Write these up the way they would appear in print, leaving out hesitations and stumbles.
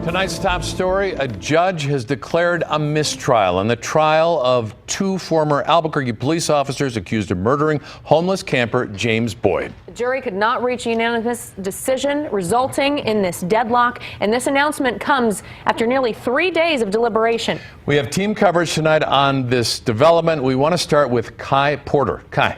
Tonight's top story, a judge has declared a mistrial in the trial of two former Albuquerque police officers accused of murdering homeless camper James Boyd. The jury could not reach a unanimous decision, resulting in this deadlock, and this announcement comes after nearly 3 days of deliberation. We have team coverage tonight on this development. We want to start with Kai Porter. Kai.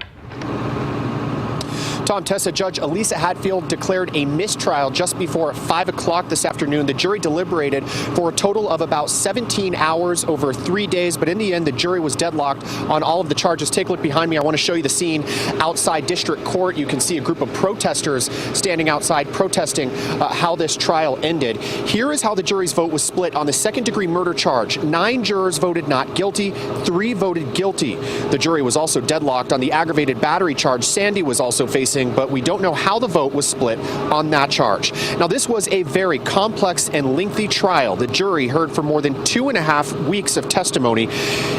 Tom, Tessa, Judge Elisa Hatfield declared a mistrial just before 5 o'clock this afternoon. The jury deliberated for a total of about 17 hours over 3 days, but in the end, the jury was deadlocked on all of the charges. Take a look behind me. I want to show you the scene outside district court. You can see a group of protesters standing outside protesting how this trial ended. Here is how the jury's vote was split on the second-degree murder charge. 9 jurors voted not guilty, 3 voted guilty. The jury was also deadlocked on the aggravated battery charge. Sandy was also facing, but we don't know how the vote was split on that charge. Now, this was a very complex and lengthy trial. The jury heard for more than 2.5 weeks of testimony.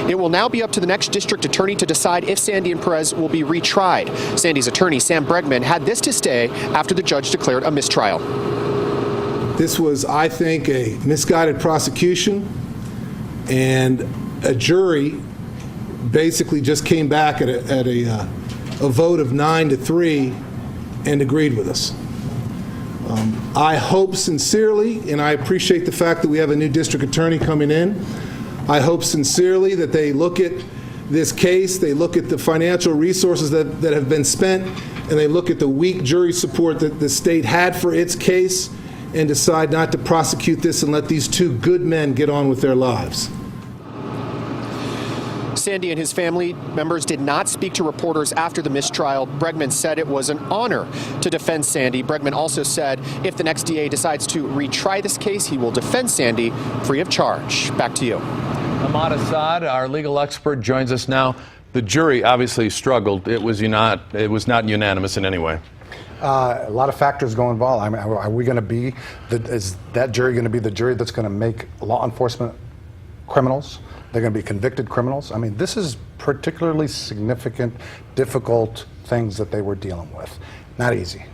It will now be up to the next district attorney to decide if Sandy and Perez will be retried. Sandy's attorney, Sam Bregman, had this to say after the judge declared a mistrial. This was, I think, a misguided prosecution, and a jury basically just came back at a vote of 9-3 and agreed with us. I hope sincerely, and I appreciate the fact that we have a new district attorney coming in, I hope sincerely that they look at this case, they look at the financial resources that have been spent, and they look at the weak jury support that the state had for its case, and decide not to prosecute this and let these two good men get on with their lives. Sandy and his family members did not speak to reporters after the mistrial. Bregman said it was an honor to defend Sandy. Bregman also said if the next DA decides to retry this case, he will defend Sandy free of charge. Back to you. Ahmad Assad, our legal expert, joins us now. The jury obviously struggled. It was not unanimous in any way. A lot of factors go involved. I mean, are we going to be, is that jury going to be the jury that's going to make law enforcement criminals? They're going to be convicted criminals. I mean, this is particularly significant, difficult things that they were dealing with. Not easy.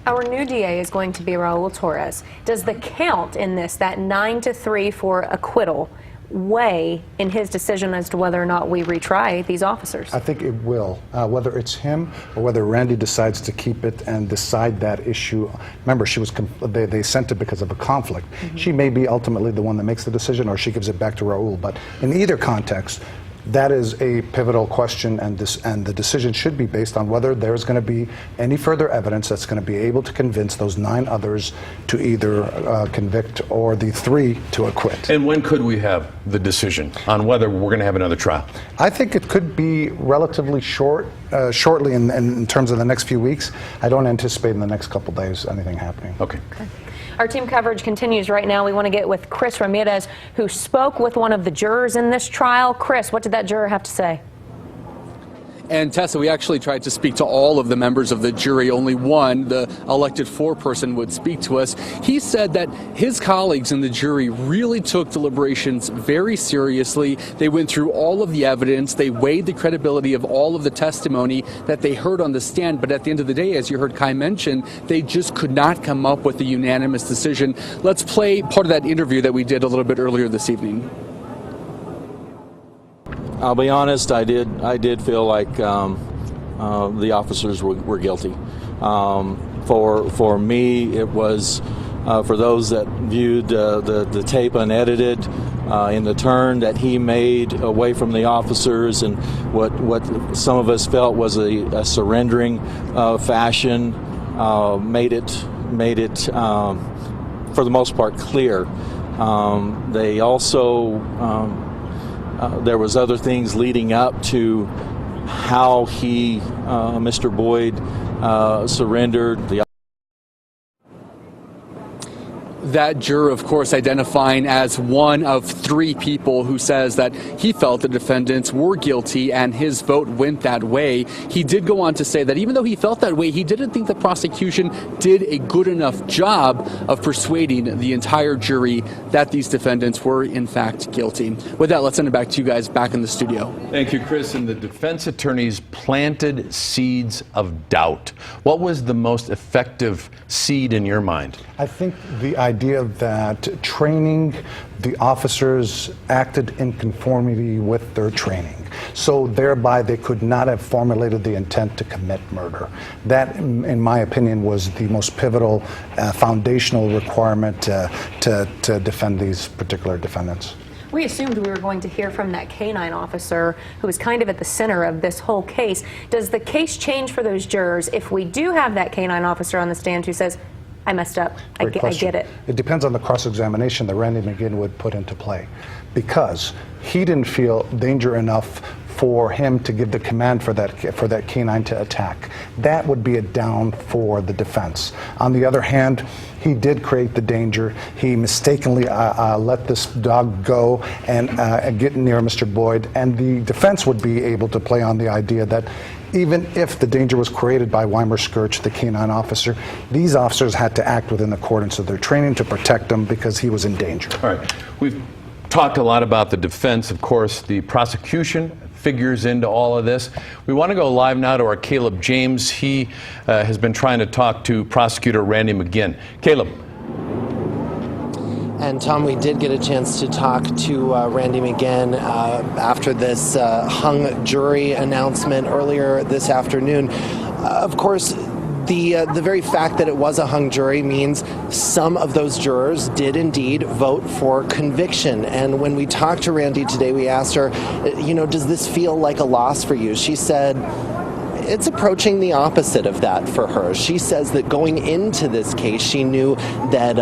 Our new DA is going to be Raul Torres. Does the count in this, that 9-3 for acquittal, weigh in his decision as to whether or not we retry these officers? I think it will. Whether it's him or whether Randy decides to keep it and decide that issue. Remember, they sent it because of a conflict. Mm-hmm. She may be ultimately the one that makes the decision, or she gives it back to Raul. But in either context, that is a pivotal question, and the decision should be based on whether there's going to be any further evidence that's going to be able to convince those 9 others to either convict or the 3 to acquit. And when could we have the decision on whether we're going to have another trial? I think it could be relatively shortly in terms of the next few weeks. I don't anticipate in the next couple days anything happening. Okay. Our team coverage continues right now. We want to get with Chris Ramirez, who spoke with one of the jurors in this trial. Chris, what did that juror have to say? And Tessa, we actually tried to speak to all of the members of the jury. Only one, the elected foreperson, would speak to us. He said that his colleagues in the jury really took deliberations very seriously. They went through all of the evidence. They weighed the credibility of all of the testimony that they heard on the stand. But at the end of the day, as you heard Kai mention, they just could not come up with a unanimous decision. Let's play part of that interview that we did a little bit earlier this evening. I'll be honest, I did feel like the officers were guilty. For me, it was, for those that viewed the tape unedited, in the turn that he made away from the officers and what some of us felt was a surrendering fashion, made it for the most part clear. They also there was other things leading up to how he, Mr. Boyd, surrendered. That juror, of course, identifying as one of 3 people who says that he felt the defendants were guilty and his vote went that way. He did go on to say that even though he felt that way, he didn't think the prosecution did a good enough job of persuading the entire jury that these defendants were, in fact, guilty. With that, let's send it back to you guys back in the studio. Thank you, Chris. And the defense attorneys planted seeds of doubt. What was the most effective seed in your mind? I think the idea idea that training, the officers acted in conformity with their training. So thereby they could not have formulated the intent to commit murder. That, in my opinion, was the most pivotal, foundational requirement to defend these particular defendants. We assumed we were going to hear from that canine officer who was kind of at the center of this whole case. Does the case change for those jurors if we do have that canine officer on the stand who says, I messed up, I get it? It depends on the cross-examination that Randy McGinn would put into play, because he didn't feel danger enough for him to give the command for that canine to attack. That would be a down for the defense. On the other hand, he did create the danger. He mistakenly let this dog go and get near Mr. Boyd, and the defense would be able to play on the idea that even if the danger was created by Weimer Skirch, the canine officer, these officers had to act within accordance with their training to protect him because he was in danger. All right. We've talked a lot about the defense. Of course, the prosecution figures into all of this. We want to go live now to our Caleb James. He has been trying to talk to prosecutor Randy McGinn. Caleb. And Tom, we did get a chance to talk to Randy McGinn after this hung jury announcement earlier this afternoon. Of course, the very fact that it was a hung jury means some of those jurors did indeed vote for conviction. And when we talked to Randy today, we asked her, does this feel like a loss for you? She said, it's approaching the opposite of that for her. She says that going into this case, she knew that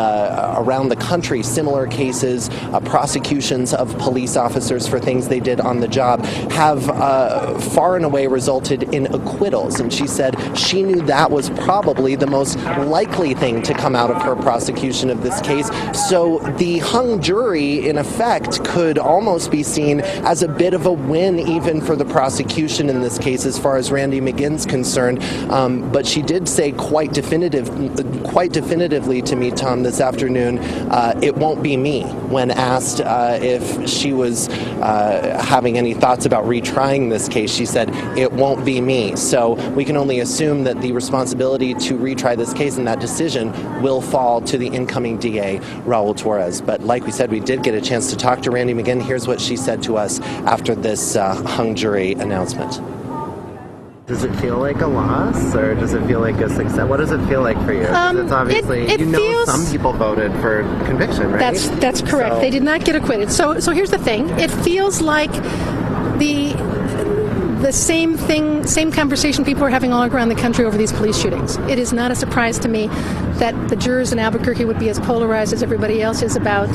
around the country, similar cases, prosecutions of police officers for things they did on the job have far and away resulted in acquittals. And she said she knew that was probably the most likely thing to come out of her prosecution of this case. So the hung jury, in effect, could almost be seen as a bit of a win even for the prosecution in this case as far as Randy McGinn's concerned, but she did say quite definitively to me, Tom, this afternoon, it won't be me, when asked if she was having any thoughts about retrying this case. She said, it won't be me. So we can only assume that the responsibility to retry this case and that decision will fall to the incoming DA, Raul Torres. But like we said, we did get a chance to talk to Randy McGinn. Here's what she said to us after this hung jury announcement. Does it feel like a loss, or does it feel like a success? What does it feel like for you? It's obviously, some people voted for conviction, right? That's correct. So. They did not get acquitted. So here's the thing. It feels like the same conversation people are having all around the country over these police shootings. It is not a surprise to me that the jurors in Albuquerque would be as polarized as everybody else is about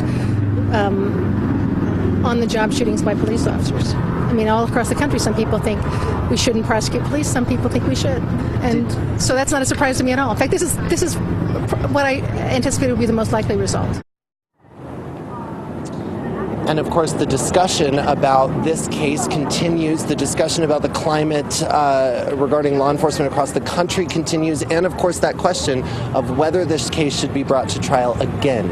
on-the-job shootings by police officers. I mean, all across the country, some people think we shouldn't prosecute police. Some people think we should, and so that's not a surprise to me at all. In fact, this is what I anticipated would be the most likely result. And of course, the discussion about this case continues. The discussion about the climate regarding law enforcement across the country continues. And of course, that question of whether this case should be brought to trial again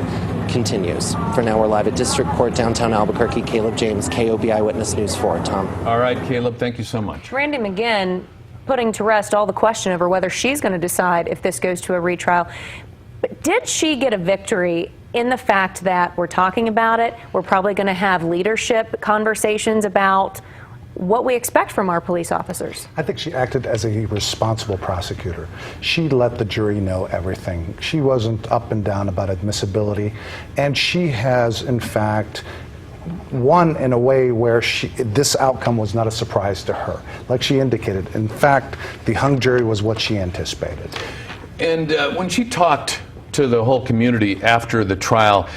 continues. For now, we're live at District Court, downtown Albuquerque. Caleb James, KOB Eyewitness News 4. Tom. All right, Caleb, thank you so much. Randy McGinn putting to rest all the question over whether she's going to decide if this goes to a retrial. But did she get a victory in the fact that we're talking about it? We're probably going to have leadership conversations about what we expect from our police officers. I think she acted as a responsible prosecutor. She let the jury know everything. She wasn't up and down about admissibility, and she has, in fact, won in a way where this outcome was not a surprise to her. Like she indicated, in fact, the hung jury was what she anticipated. And when she talked to the whole community after the trial,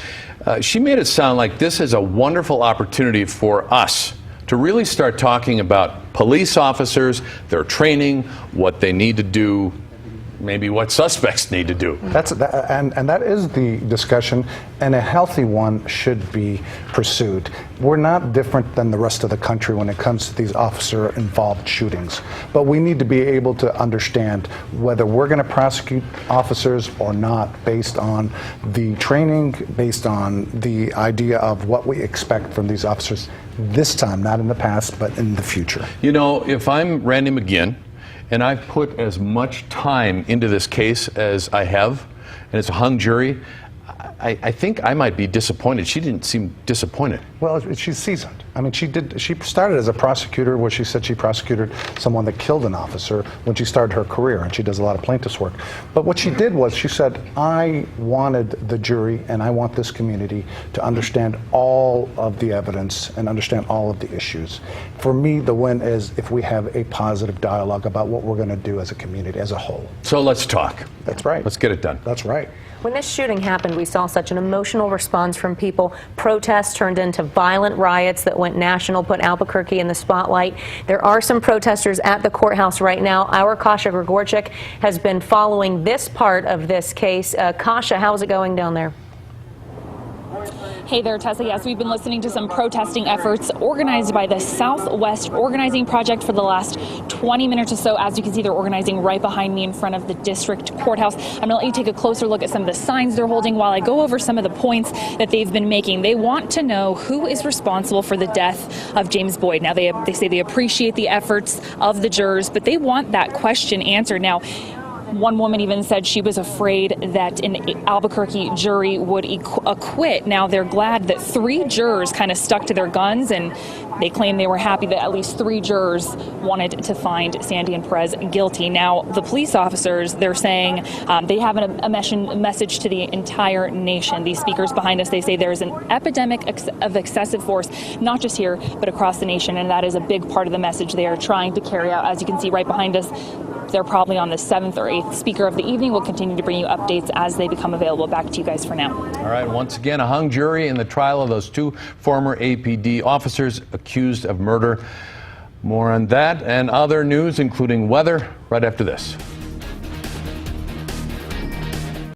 she made it sound like this is a wonderful opportunity for us to really start talking about police officers, their training, what they need to do, maybe what suspects need to do. And that is the discussion, and a healthy one should be pursued. We're not different than the rest of the country when it comes to these officer-involved shootings, but we need to be able to understand whether we're going to prosecute officers or not based on the training, based on the idea of what we expect from these officers this time, not in the past, but in the future. You know, if I'm Randy McGinn, and I've put as much time into this case as I have, and it's a hung jury, I think I might be disappointed. She didn't seem disappointed. Well, she's seasoned. I mean, she started as a prosecutor where she said she prosecuted someone that killed an officer when she started her career, and she does a lot of plaintiff's work. But what she did was she said, I wanted the jury and I want this community to understand all of the evidence and understand all of the issues. For me, the win is if we have a positive dialogue about what we're going to do as a community, as a whole. So let's talk. That's right. Let's get it done. That's right. When this shooting happened, we saw such an emotional response from people. Protests turned into violent riots that went national, put Albuquerque in the spotlight. There are some protesters at the courthouse right now. Our Kasha Grigorchik has been following this part of this case. Kasha, how's it going down there? Hey there, Tessa. Yes, we've been listening to some protesting efforts organized by the Southwest Organizing Project for the last 20 minutes or so. As you can see, they're organizing right behind me in front of the district courthouse. I'm going to let you take a closer look at some of the signs they're holding while I go over some of the points that they've been making. They want to know who is responsible for the death of James Boyd. Now, they say they appreciate the efforts of the jurors, but they want that question answered. Now, one woman even said she was afraid that an Albuquerque jury would acquit. Now, they're glad that 3 jurors kind of stuck to their guns, and they claim they were happy that at least 3 jurors wanted to find Sandy and Perez guilty. Now, the police officers, they're saying they have a message to the entire nation. These speakers behind us, they say there's an epidemic of excessive force, not just here, but across the nation, and that is a big part of the message they are trying to carry out. As you can see right behind us, they're probably on the 7th or 8th speaker of the evening. We'll continue to bring you updates as they become available. Back to you guys for now. All right, once again, a hung jury in the trial of those 2 former APD officers accused of murder. More on that and other news, including weather, right after this.